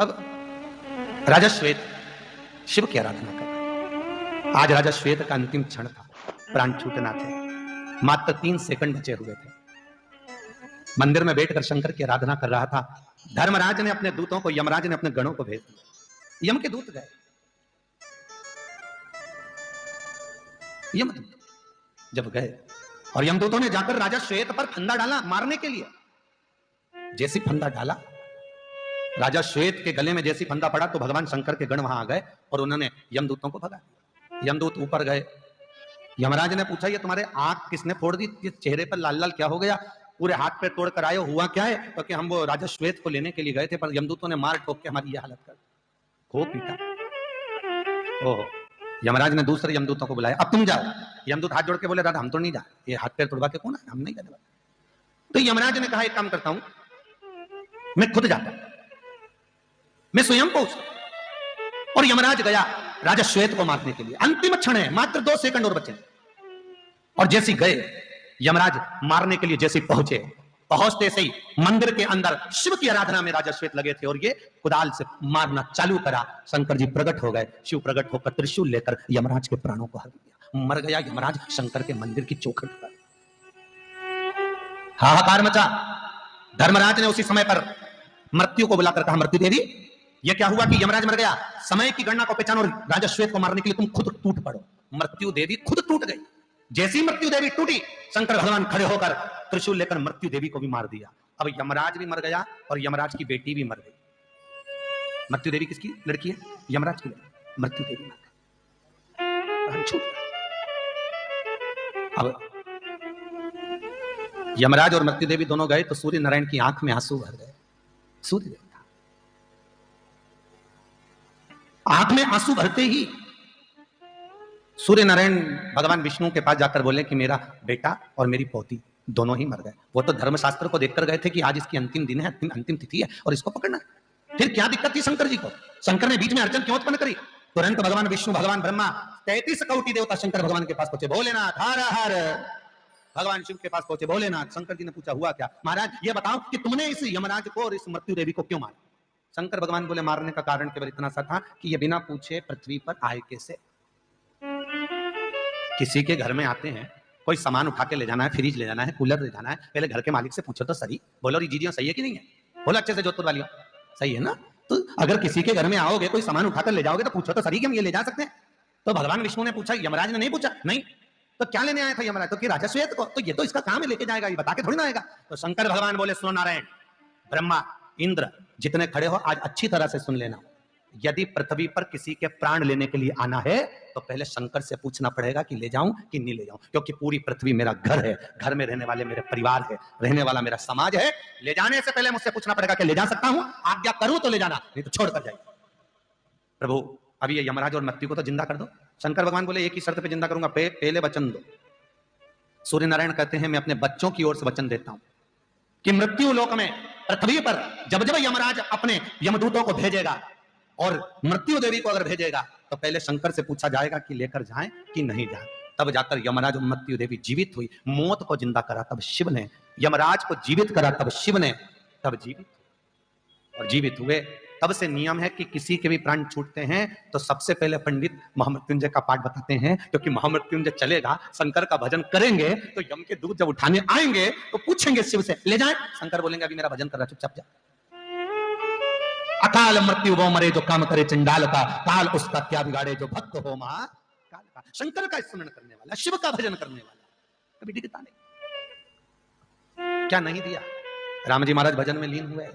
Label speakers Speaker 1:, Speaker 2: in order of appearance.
Speaker 1: अब राजा श्वेत शिव की आराधना कर रहे हैं। आज राजा श्वेत का अंतिम क्षण था, प्राण छूटना थे, मात्र 3 सेकंड बचे हुए थे। मंदिर में बैठकर शंकर की आराधना कर रहा था। धर्मराज ने अपने दूतों को, यमराज ने अपने गणों को भेज दिया। यम के दूत गए, यमदूत जब गए और यमदूतों ने जाकर राजा श्वेत पर फंदा डाला मारने के लिए। जैसे फंदा डाला, राजा श्वेत के गले में जैसी फंदा पड़ा तो भगवान शंकर के गण वहां आ गए और उन्होंने यमदूतों को भगा दिया। यमदूत ऊपर गए, यमराज ने पूछा, ये तुम्हारे आंख किसने फोड़ दी? ये चेहरे पर लाल लाल क्या हो गया? पूरे हाथ पे तोड़ कर आए हो, हुआ क्या है? तो कि हम वो राजा श्वेत को लेने के लिए गए थे, पर यमदूतों ने मार ठोक के हमारी ये हालत कर खो पीटा। ओह, यमराज ने दूसरे यमदूतों को बुलाया, अब तुम जाओ। यमदूत हाथ जोड़ के बोले, राजा हम तो नहीं जा, ये हाथ पैर तोड़वा के कौन है, हम नहीं जाने वाले। तो यमराज ने कहा, एक काम करता हूं, मैं खुद जाता, मैं स्वयं पहुंच। और यमराज गया राजा श्वेत को मारने के लिए। अंतिम क्षण है, मात्र 2 सेकंड और बचे। और जैसे गए यमराज मारने के लिए, जैसे पहुंचे, पहुंचते से ही मंदिर के अंदर शिव की आराधना में राजा श्वेत लगे थे और ये कुदाल से मारना चालू करा। शंकर जी प्रकट हो गए, शिव प्रकट होकर त्रिशूल लेकर यमराज के प्राणों को हर दिया। मर गया यमराज शंकर के मंदिर की चौखट पर। हाहाकार मचा। धर्मराज ने उसी समय पर मृत्यु को बुलाकर कहा, मृत्यु देवी, यह क्या हुआ कि यमराज मर गया? समय की गणना को पहचानो और राजा श्वेत को मारने के लिए तुम खुद टूट पड़ो। मृत्यु देवी खुद टूट गई। जैसी मृत्यु देवी टूटी, शंकर भगवान खड़े होकर त्रिशूल लेकर मृत्यु देवी को भी मार दिया। अब यमराज भी मर गया और यमराज की बेटी भी मर गई। मृत्यु देवी किसकी लड़की है? यमराज की लड़की। मृत्यु देवी मर गई। अब यमराज और मृत्यु देवी दोनों गए तो सूर्य नारायण की आंख में आंसू भर गए। सूर्य देवता आंख में आंसू भरते ही सूर्य नारायण भगवान विष्णु के पास जाकर बोले कि मेरा बेटा और मेरी पोती दोनों ही मर गए। वो तो धर्मशास्त्र को देखकर गए थे कि आज इसकी अंतिम दिन है, अंतिम तिथि है और इसको पकड़ना है। फिर क्या दिक्कत थी शंकर जी को? शंकर ने बीच में अड़चन क्यों उत्पन्न करी? तुरंत भगवान विष्णु, भगवान ब्रह्मा, 33 कोटि देवता शंकर भगवान के पास पहुंचे। भोलेनाथ हर हर। भगवान शिव के पास पहुंचे। भोलेनाथ, शंकर जी ने पूछा, हुआ क्या? महाराज ये बताओ कि तुमने इस यमराज को और इस मृत्यु देवी को क्यों मारा? शंकर भगवान बोले, मारने का कारण केवल इतना सा था कि ये बिना पूछे पृथ्वी पर आए कैसे। किसी के घर में आते हैं, कोई सामान उठा के ले जाना है, फ्रिज ले जाना है, कूलर ले जाना है, पहले घर के मालिक से पूछो तो सही। बोलो चीजियों सही है कि नहीं है? बोलो अच्छे से जोधपुर वालियों, सही है ना? तो अगर किसी के घर में आओगे, कोई सामान उठाकर ले जाओगे तो पूछो तो सही कि हम ये ले जा सकते हैं। तो भगवान विष्णु ने पूछा, यमराज ने नहीं पूछा। नहीं तो क्या लेने आया था यमराज? तो कि राजा श्वेत को, तो ये तो इसका काम है, लेके जाएगा, ये बता के थोड़ी ना आएगा। तो शंकर भगवान बोले, सुनो नारायण, ब्रह्मा, इंद्र जितने खड़े हो, आज अच्छी तरह से सुन लेना। यदि पृथ्वी पर किसी के प्राण लेने के लिए आना है तो पहले शंकर से पूछना पड़ेगा कि ले जाऊं कि नहीं ले जाऊं, क्योंकि पूरी पृथ्वी मेरा घर है, घर में रहने वाले मेरे परिवार है, रहने वाला मेरा समाज है। ले जाने से पहले मुझसे पूछना पड़ेगा कि ले जा सकता हूं, आज्ञा करूं तो ले जाना, नहीं तो छोड़ कर जाइए। प्रभु अभी ये यमराज और मृत्यु को तो जिंदा कर दो। शंकर भगवान बोले, एक ही शर्त पे जिंदा करूंगा, पहले वचन दो। सूर्य नारायण कहते हैं, मैं अपने बच्चों की ओर से वचन देता हूं कि मृत्यु लोक में, पृथ्वी पर जब जब यमराज अपने यमदूतों को भेजेगा और मृत्यु देवी को अगर भेजेगा तो पहले शंकर से पूछा जाएगा कि लेकर जाएं कि नहीं जाएं। तब जाकर यमराज और मृत्यु देवी जीवित हुई। मौत को जिंदा करा तब शिव ने, यमराज को जीवित करा तब शिव ने, तब जीवित और जीवित हुए। तब से नियम है कि किसी के भी प्राण छूटते हैं तो सबसे पहले पंडित महामृत्युंजय का पाठ बताते हैं, क्योंकि महामृत्युंजय चलेगा, शंकर का भजन करेंगे तो यम के दूत जब उठाने आएंगे तो पूछेंगे शिव से, ले जाएं? शंकर बोलेंगे, अभी मेरा भजन कर रहा, चुपचाप जा। अकाल मृत्यु वो मरे जो काम करे चंडाल का, काल उसका क्या बिगाड़े जो भक्त हो महाकाल का। शंकर का स्मरण करने वाला, शिव का भजन करने वाला कभी डिगता नहीं। क्या नहीं दिया? राम जी महाराज भजन में लीन हुए,